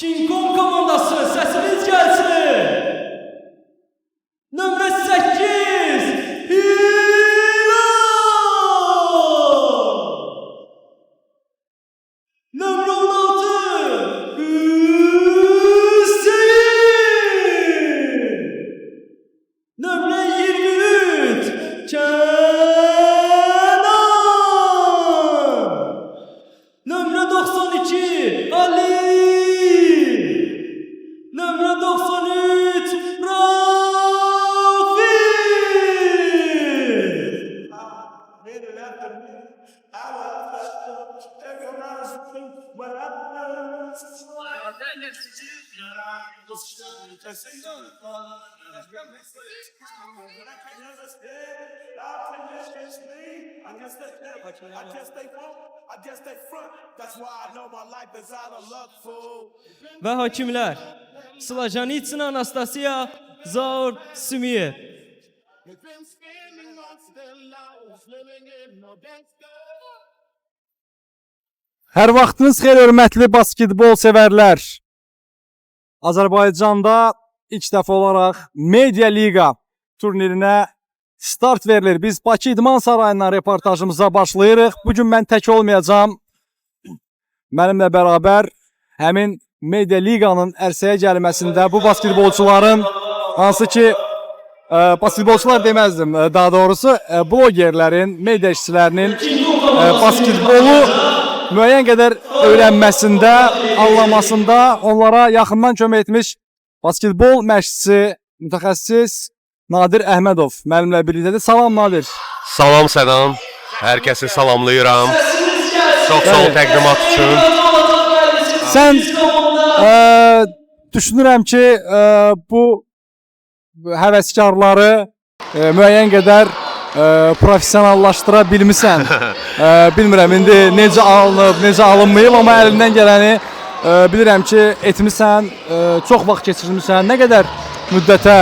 King Kong komandası sesiniz gelsin. Nömrə 8 Hilal. Nömrə 16 Hüseyin. Nömrə 23 Kenan. Nömrə 92 Ali. Nömrə 93 Rafi. Və hakimlər Slojanitsin Anastasiya Zaur Simiyev. Hər vaxtınız xeyir, hörmətli basketbol sevərlər. Azərbaycanda ilk dəfə olaraq Media Liga turnirinə start verilir. Biz Bakı İdman Sarayından reportajımıza başlayırıq. Bugün mən tək olmayacağam. Mənimlə bərabər həmin Media Liganın ərsəyə gəlməsində bu basketbolçuların, hansı ki basketbolçular deməzdim, daha doğrusu blogerlərin, media işçilərinin basketbolu müəyyən qədər öyrənməsində, anlamasında onlara yaxından kömək etmiş basketbol məşqçisi, mütəxəssis Nadir Əhmədov mənimlə birlikdədir. Salam Nadir. Salam Sədan. Hər kəsi salamlayıram. Çox sağ ol təqdimat üçün. Sən düşünürəm ki, bu həvəskarları müəyyən qədər professionallaşdıra bilmisən. Bilmirəm indi necə alınıb, necə alınmayıb, amma əlindən gələni bilirəm ki, etmisən, çox vaxt keçirmisən. Nə qədər müddətə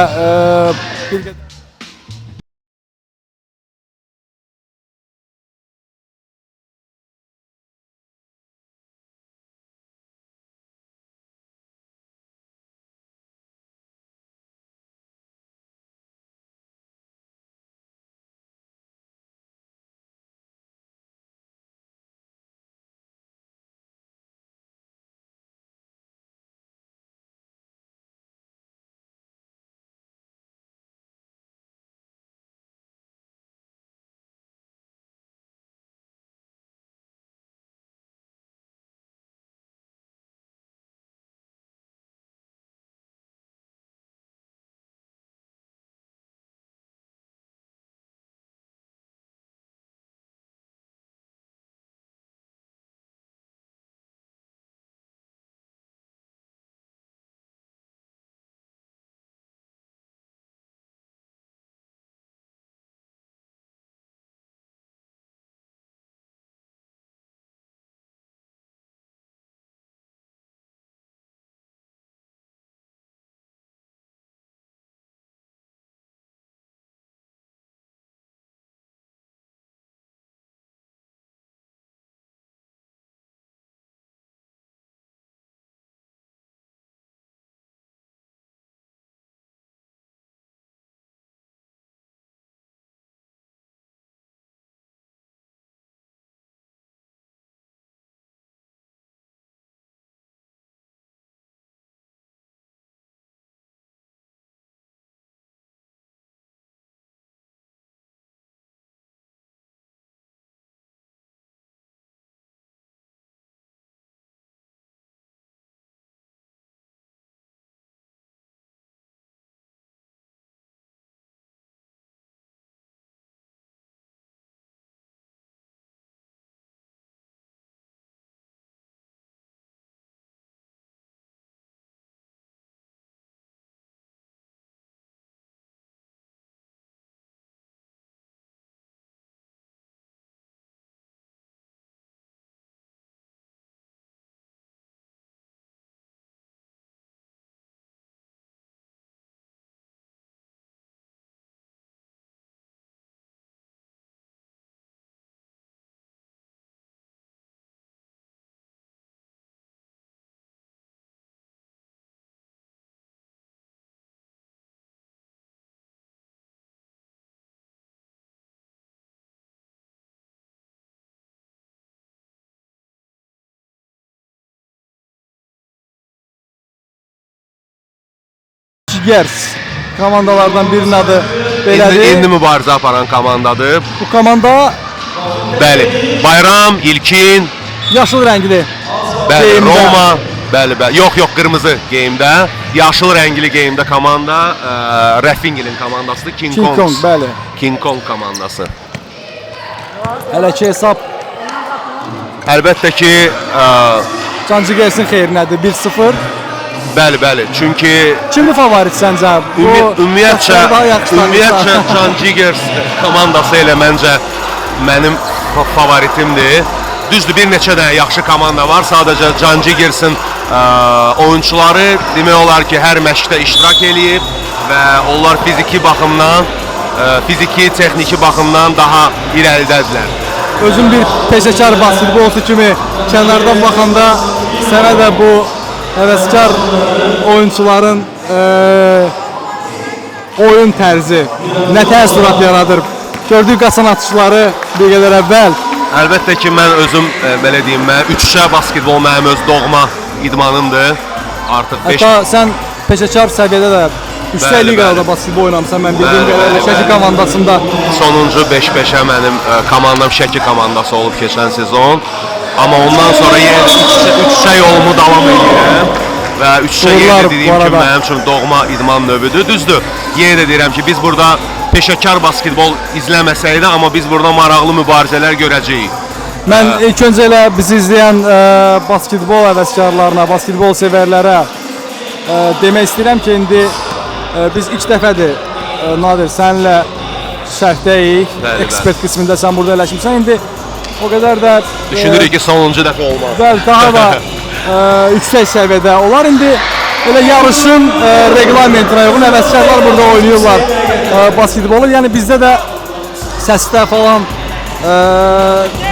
Gers komandalardan birinin adı belədir. İndi mübarizə aparan komandadır. Bu komanda Bəli. Bayram, İlkin, yaşıl rəngli. bəli, Geyimdə. Roma, bəli. Yox, qırmızı geyimdə. Yaşıl rəngli geyimdə komanda Rafingilin komandasıdır. King King Kong, Kong. bəli. King Kong komandası. Hələ ki hesab Əlbəttə ki, Cancı Gersin xeyrinədir 1-0. bəli. Çünki Kimdir favorit səncə? ümumiyyətcə daha yaxşı tanıyırsan. Can Jigers komandası elə məncə mənim favoritimdir. Düzdür, bir neçə dənə yaxşı komanda var. Sadəcə Can Jigers'in oyunçuları demək olar ki, hər məşqdə iştirak eləyib və onlar fiziki baxımdan, texniki baxımdan daha irəlidədirlər. Özün bir peşəkar basketbolçu kimi kənardan baxanda sənə də bu həvəskar oyunçuların oyun tərzi nə təəssürat yaradır? Gördük qaçan atışları bir qədər əvvəl. Əlbəttə ki, mən özüm belə deyim, üççə basketbol mənim öz doğma idmanımdır. Artıq 5 Hətta sən peşəkar səviyyədə də yüksək Bəli, liqada bəli. basketbol oynamısan. Mən bildiyim Bəli, qədərilə bəli, Şəki bəli. komandasında. sonuncu 5-5'ə mənim komandam Şəki komandası olub keçən sezon. Amma ondan sonra yenə də üççə yolumu davam edirəm. Və üççə Uğurlar yenə bu dediyim kimi arada. mənim üçün doğma idman növüdür. Düzdür, yenə də deyirəm ki, biz burada peşəkar basketbol izləməsək də, amma biz burada maraqlı mübarizələr görəcəyik. Mən ilk öncə elə bizi izləyən basketbol həvəskarlarına, basketbol sevərlərə demək istəyirəm ki, indi biz ilk dəfədir Nadir səninlə şərhdəyik. Bəli, Ekspert qismində sən burada eləşmirsən. İndi o qədər də Düşünürük ki, sonuncu dəfə olmaz. bəli, daha da yüksək səviyyədə olar. İndi elə yarışın reglamentinə uyğun həvəskarlar burada oynayırlar basketbolu. Yəni bizdə də səsdə falan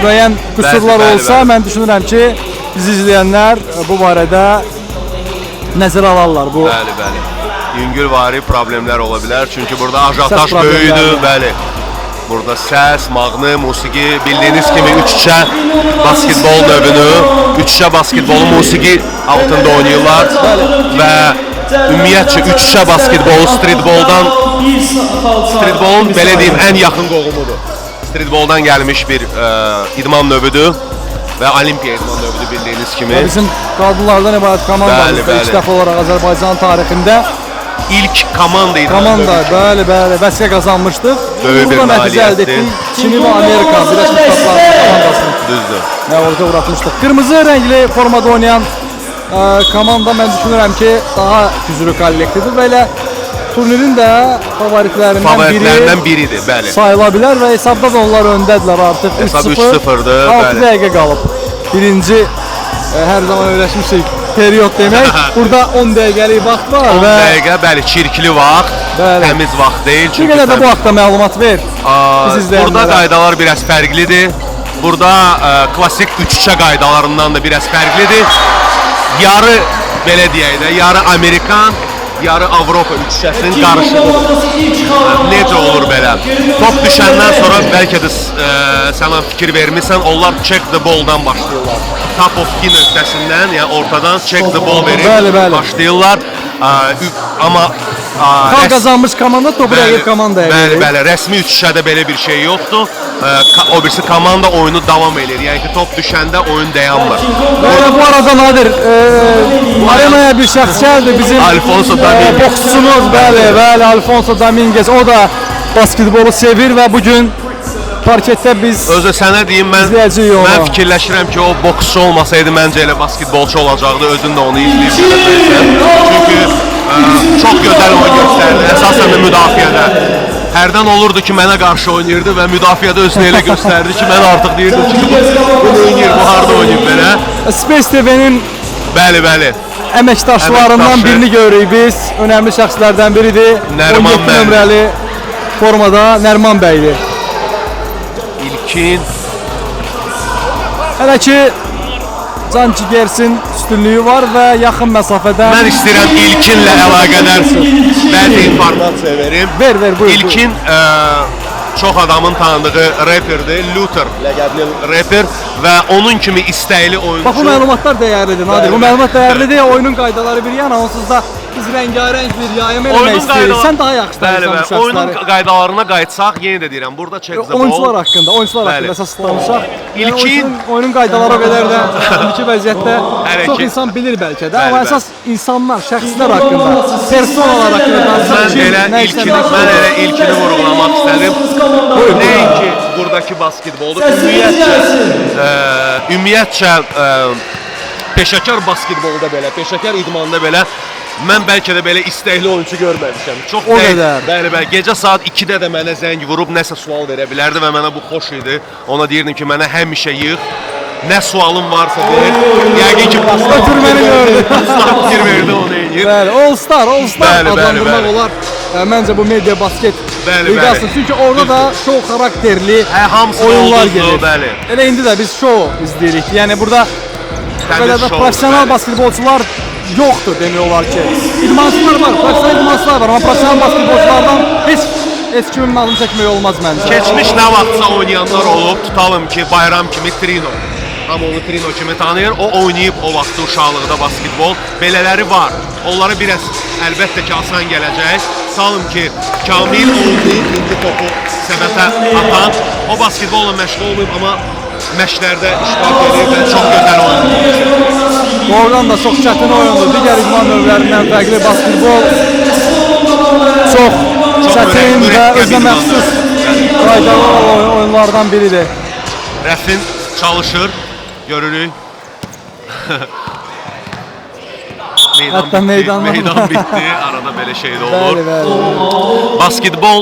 müəyyən qüsurlar bəli, olsa, bəli. mən düşünürəm ki, bizi izləyənlər bu barədə nəzərə alarlar. Bu Bəli. Yüngülvari problemlər ola bilər. Çünki burada ajantaj Səs problemləri. böyüdür, bəli. Burada səs, mahnı, musiqi, bildiyiniz kimi üççə basketbol növünü, üççə basketbolu musiqi altında oynayırlar və ümumiyyətcə üççə basketbolu streetbolun belə deyim ən yaxın qohumudur. Streetboldan gəlmiş bir idman növüdür və olimpiya idman növüdür bildiyiniz kimi. bizim qadınlardan ibarət komandamızda Bəli, ilk bəli. dəfə olaraq Azərbaycan tarixində İlk komanda idman komanda növüdür. bəli vəsiqə qazanmışdıq. Böyük bir Uğurla nəticə əldə nailiyyətdir. etdik. Çinli və Amerika Birləşmiş Ştatları komandasını Düzdür. məğlubiyyətə uğratmışdıq. Qırmızı rəngli formada oynayan komanda mən düşünürəm ki, daha güclü kollektivdir və elə turnirin də Favoritlərindən biridir, bəli. sayıla bilər və hesabda da onlar öndədirlər artıq. Hesab 3-0, 3-0'dır, 6 bəli. dəqiqə qalıb. Birinci hər zaman öyrəşmişik periyod demək. Burada 10 dəqiqəlik vaxt var 10 və dəqiqə, bəli, çirkli vaxt, Bəli. təmiz vaxt deyil. bir Çünki qədər də bu təmiz- haqda məlumat ver. Biz izləyənlərə. Burada qaydalar biraz fərqlidir. Burada klassik üççə qaydalarından da biraz fərqlidir. Yarı belə deyək də, yarı Amerikan, yarı Avropa üççəsinin qarışığıdır. Necə olur belə? Top düşəndən sonra bəlkə də sən fikir vermirsən, onlar check the ball-dan başlayırlar. Top of key nöqtəsindən, yəni ortadan check the ball verib Bəli, bəli. başlayırlar. Amma Xal qazanmış komanda topu rəqib komandaya verir. Bəli, rəsmi üçşədə belə bir şey yoxdur. O birisi komanda oyunu davam edir. Yəni ki, top düşəndə oyun dayanmır. Bəli, bu arada Nadir, arenaya bir şəxs gəldi bizim Alfonso Dominguez. boksçumuz, bəli, Alfonso Dominguez. O da basketbolu sevir və bugün parketdə biz Özü sənə deyim, İzləyəcəyik onu. mən fikirləşirəm ki, o boksçu olmasaydı məncə elə basketbolçu olacaqdı. Özün də onu izləyib görəcəksən. Çünki çox gözəl oyun göstərdi, əsasən də müdafiədə. Hərdən olurdu ki, mənə qarşı oynayırdı və müdafiədə özünü elə göstərdi ki, mən artıq deyirdim ki, bu oynayır, bu harda oynayıb belə. Space TV-nin Bəli. əməkdaşlarından Əməkdaşı. birini görürük biz. Önəmli şəxslərdən biridir. Nərman 17 bəy. nömrəli formada Nərman bəydir. İlkin Hələ ki Can Jigersin üstünlüyü var və yaxın məsafədən mən istəyirəm İlkinlə əlaqədar bəzi informasiya verim. ver buyur. İlkin çox adamın tanıdığı reperdir, Luther ləqəbli reper və onun kimi istəkli oyuncu. Bax bu məlumatlar dəyərlidir Nadir. Bu Bəli, məlumat bəli. dəyərlidir. Oyunun qaydaları bir yana, onsuz da biz rəngarəng bir yayım Oyunun eləmək istəyirik. qaydaları- Sən daha yaxşı Bəli, tanıyırsan bu bəli. Oyunun şəxsləri. qaydalarına qayıtsaq, yenə də deyirəm, burada check the ball. Oyuncular haqqında Bəli. əsas danışaq. Yəni İlkin- oyunun qaydaları o qədər də indiki vəziyyətdə Hələ çox ki- insan bilir bəlkə də, Bəli, amma bəli. əsas insanlar, şəxslər haqqında, personalar haqqında danışaq. Mən elə ilkini vurğulamaq istədim. Nəinki buradakı basketbolda ümumiyyətcə peşəkar basketbolda belə, peşəkar idmanda belə mən bəlkə də belə istəkli oyunçu görməmişəm. Çox O qədər. Bəli, bəli. Gecə saat 2-də də mənə zəng vurub nəsə sual verə bilərdi və mənə bu xoş idi. Ona deyirdim ki, mənə həmişə yığ. Nə sualın varsa ver. Yəqin ki, Ötürməni gördü. Usta fikir verdi onu eləyir. Bəli, All Star Bəli, bəli, adlandırmaq bəli. olar. Məncə bu media basket Bəli, liqası. bəli. Çünki orada da show xarakterli Hamısı oyunlar oldu, gedir. bəli. Elə indi də biz show izləyirik. Yəni burada belə də show, professional bəli. basketbolçular yoxdur demək olar ki. İdmançılar var, professional idmançılar var, amma professional basketbolçulardan heç kimin adını çəkmək olmaz məncə. Keçmiş nə vaxtsa oynayanlar olub, tutalım ki, Bayram kimi Trino. Amma onu Trino kimi tanıyır. O oynayıb o vaxtda uşaqlıqda basketbol. Belələri var. Onlara biraz əlbəttə ki, asan gələcək. Tutalım ki, Kamil oynayıb indi topu səbətə atan. O basketbolla məşğul olmayıb, amma məşqlərdə iştirak edir və çox gözəl oynayır. Doğrudan da çox çətin oyundur. Digər idman növlərindən fərqli basketbol çox çətin və mürəkkəb özünə məxsus qaydalı oyunlardan biridir. Rəfin çalışır, görürük. Hətta meydandan- Meydan bitdi, arada belə şey də olur. Bəli, bəli. Basketbol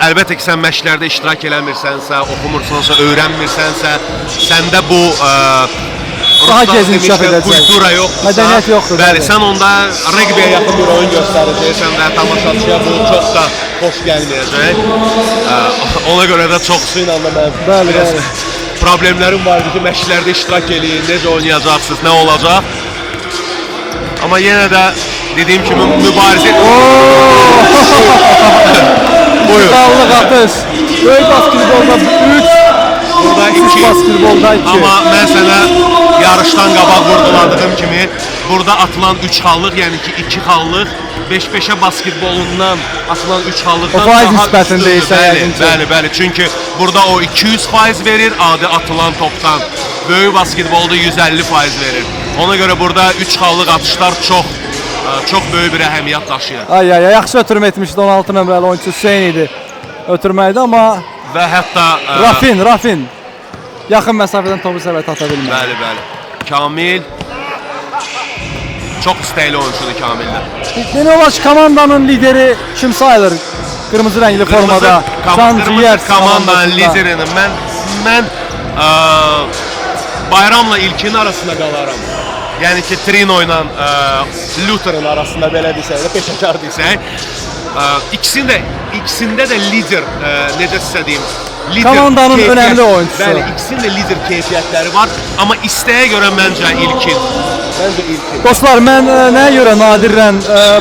əlbəttə ki, sən məşqlərdə iştirak eləmirsənsə, oxumursansa, öyrənmirsənsə, səndə bu Daha gec inkişaf edəcək. kultura yoxdursa, Mədəniyyət yoxdur, Bəli, bəli. sən onda reqbiyə yaxın bir oyun göstərəcəksən və tamaşaçıya bu çox da xoş gəlməyəcək. Ona görə də çoxsu ilə də mən Bəli, biraz bəli. problemlərim vardı ki, məşqlərdə iştirak eləyin, necə oynayacaqsınız, nə olacaq. Amma yenə də dediyim kimi mübarizə Buyur. Sağlıq atış. Böyük basketbolda 3, Burada küçük 2. basketbolda 2. Amma mən sənə yarışdan qabaq vurğuladığım kimi burada atılan 3 xallıq, yəni ki 2 xallıq 5-5-ə basketbolundan atılan 3 xallıqdan O faiz daha nisbətində üstündür. isə yəqin ki. Bəli, bəli. Çünki burada o 200% verir adi atılan topdan. Böyük basketbolda 150% verir. Ona görə burada 3 xallıq atışlar çox böyük bir əhəmiyyət daşıyır. Ay ay ay, yaxşı ötürmə etmişdi 16 nömrəli oyunçu Hüseyn idi. Ötürməkdə, amma Və hətta Rafin yaxın məsafədən topu səbətə ata bilmir. Bəli, bəli. Kamil çox istəkli oyunçudur Kamildə. Demək olar ki, komandanın lideri kim sayılır? Qırmızı rəngli formada. Qırmızı komandanın liderini mən Bayramla İlkin arasında qalaram. Yəni ki, Trino ilə Luther'ın arasında belə desək, peşəkar desək. İkisində də lider, necə sizə deyim, lider Komandanın keyfiyyət- önəmli oyuncusu. Bəli, ikisinin də lider keyfiyyətləri var, amma istəyə görə məncə İlkin. Məncə İlkin. Dostlar, mən nəyə görə Nadirlə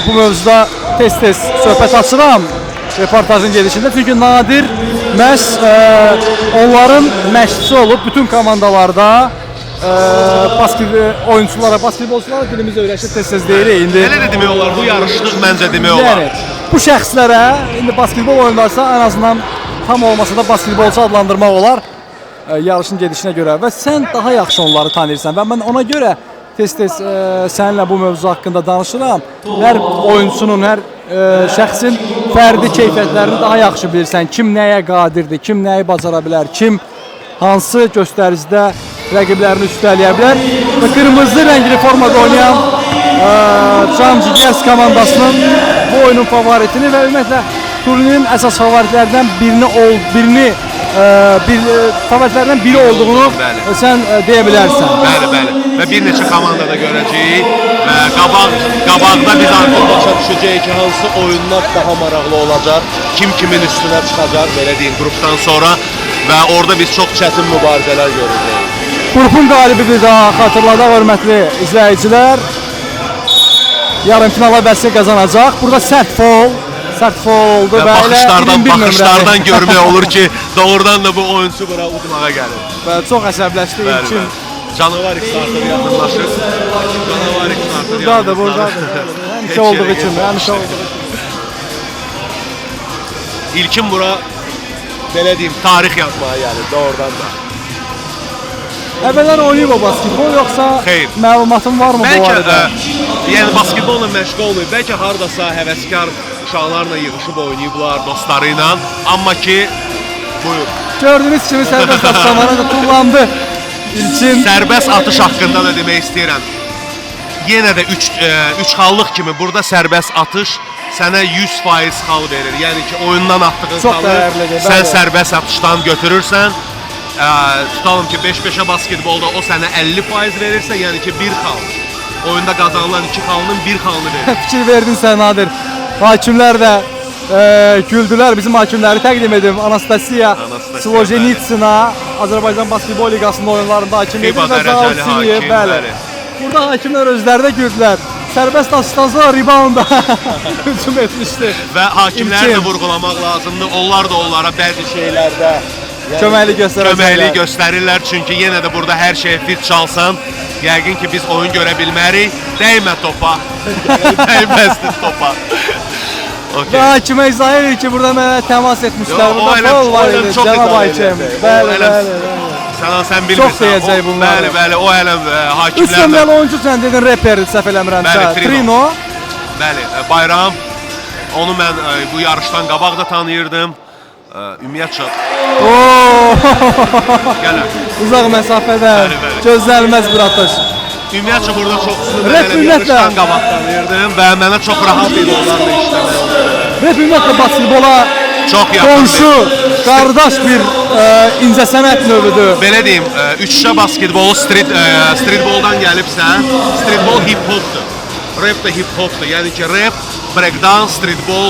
bu mövzuda tez-tez söhbət açıram reportajın gedişində. Çünki Nadir məhz onların məşqçisi olub bütün komandalarda basketbolçulara dilimizi öyrəşib tez-tez deyirik. İndi Elə də demək olar, bu yarışlıq məncə demək olar. yəni bu şəxslərə indi basketbol oynarsa ən azından tam olmasa da basketbolçu adlandırmaq olar yarışın gedişinə görə və sən daha yaxşı onları tanıyırsan və mən ona görə tez-tez səninlə bu mövzu haqqında danışıram. Hər oyunçunun, hər şəxsin fərdi keyfiyyətlərini daha yaxşı bilirsən. Kim nəyə qadirdir, kim nəyi bacara bilər, kim hansı göstəricidə rəqiblərini üstələyə bilər. Və qırmızı rəngli formada oynayan Can Cigers komandasının bu oyunun favoritini və ümumiyyətlə turnirin əsas favoritlərdən favoritlərdən biri olduğunu Bəli. sən deyə bilərsən. Bəli, bəli. Və bir neçə komandada görəcəyik və qabaqda biz artıq başa düşəcəyik ki, hansı oyunlar daha maraqlı olacaq, kim kimin üstünə çıxacaq, belə deyim, qrupdan sonra və orada biz çox çətin mübarizələr görəcəyik. Qrupun qalibi bir daha xatırladaq, hörmətli izləyicilər. Yarımfinala bəlkə qazanacaq. Burada sərt foul oldu və elə 21 baxışlardan nömrəli. görmək olur ki, doğrudan da bu oyunçu bura udmağa gəlir. Və çox əsəbləşdi Bəli, İlkin. bəli. Canavar X artıq yaxınlaşır. Canavar X artıq Buradadır, buradadır. Həmişə olduğu üçün, həmişə olduğu üçün. İlkin bura belə deyim, tarix yazmaya gəlir doğrudan da. Əvvəllər oynayıb o basketbol, yoxsa Xeyr. məlumatın varmı bu Bəlkə arada? yəni basketbolla məşğul olmayıb, bəlkə hardasa həvəskar uşaqlarla yığılıb oynayıblar dostları ilə, amma ki buyur. Gördüyünüz kimi sərbəst atışları da kullandı. İlkin Sərbəst atış haqqında da demək istəyirəm. Yenə də 3 xallıq kimi burada sərbəst atış sənə 100% xal verir. Yəni ki, oyundan atdığın Çox xalı dəyərlidir, sən bəli. sərbəst atışdan götürürsən. Tutalım ki, 5-5-ə basketbolda o sənə 50% verirsə, yəni ki, 1 xal. Oyunda qazanılan 2 xalının 1 xalını verir. fikir verdin sən Nadir. Hakimlər də güldülər. Bizim hakimləri təqdim edim. Anastasiya Anastasiya, Slojenitsina Azərbaycan Basketbol Liqasının oyunlarında hakim edir FIBA və dərəcəli Zaur Simiyev, hakim, bəli. bəli. Burada hakimlər özləri də güldülər. Sərbəst atışdan sonra rebounda hücum etmişdi. Və hakimləri də İlkin. vurğulamaq lazımdır. Onlar da onlara bəzi şeylərdə Köməklik göstərəcəklər. köməklik göstərirlər. Çünki yenə də burada hər şeyə fit çalsan, yəqin ki biz oyun görə bilmərik. Dəymə topa. Dəyməzdir topa. Və Okay. hakimə izah edir ki, burada mənə təmas etmişlər. Yo, o Burada eləm- faul var o eləm idi, çox cənab izah hakim. edirdi. Bəli, O eləm- bəli, bəli. Sən bilmirsən. deyəcək bunlar. Bəli, bəli, o ələm 3 hakimlərlə. nömrəli oyuncu sən dedin, reper səhv eləmirəmsə. Bəli, Trino. Trino. Bəli, Bayram. Onu mən bu yarışdan qabaq da tanıyırdım. Ümumiyyətcə Oo! gələ. Uzaq məsafədən Bəli, bəli. gözlənilməz bir atış. Ümumiyyətcə burada çoxsunu Rep belə bir ümumiyyətlə. yarışdan qabaq tanıyırdım və mənə çox rahat idi onlarla işləmək. Rep ümumiyyətlə basketbola Çox yaxın. qonşu, qardaş bir incəsənət növüdür. Belə deyim, 3-şə basketbolu streetboldan gəlibsə, streetbol hip-hopdur. Rap da hip-hopdur. Yəni ki, rap, breakdance, streetbol